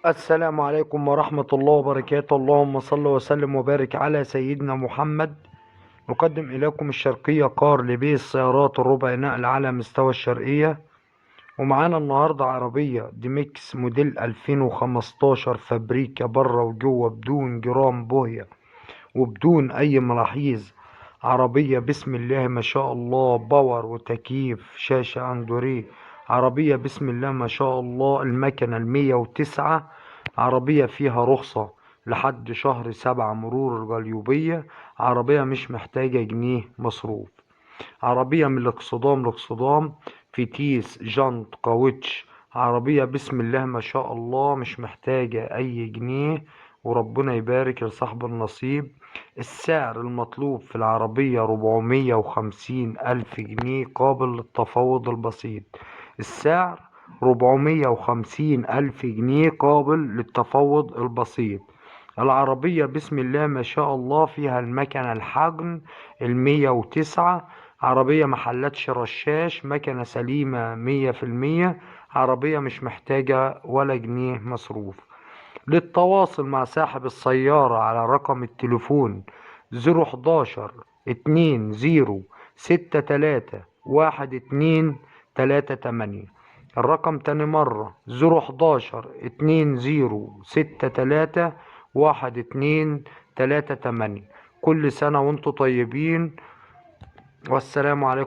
السلام عليكم ورحمة الله وبركاته. اللهم صل وسلم وبارك على سيدنا محمد. نقدم إليكم الشرقية كار لبيع السيارات الربع نقل على مستوى الشرقية. ومعانا النهاردة عربية ديمكس موديل 2015 فابريكا بره وجوه بدون جرام بوية وبدون أي ملاحظ. عربية بسم الله ما شاء الله، باور وتكييف شاشة اندوريه. عربية بسم الله ما شاء الله، المكنة 109. عربية فيها رخصة لحد شهر 7 مرور الجليوبية. عربية مش محتاجة جنيه مصروف. عربية من الاقصدام لاقصدام، فتيس جنط كاوتش. عربية بسم الله ما شاء الله، مش محتاجة أي جنيه، وربنا يبارك لصاحب النصيب. السعر المطلوب في العربية 450,000 جنيه قابل للتفاوض البسيط. السعر 450,000 جنيه قابل للتفاوض البسيط. العربية بسم الله ما شاء الله فيها المكنة الحجم 109. عربية محلاتش رشاش، مكنة سليمة 100%. عربية مش محتاجة ولا جنيه مصروف. للتواصل مع صاحب السيارة على رقم التليفون 011-2063-1238. الرقم تاني مرة 011-2063-1238. كل سنة وانتم طيبين، والسلام عليكم.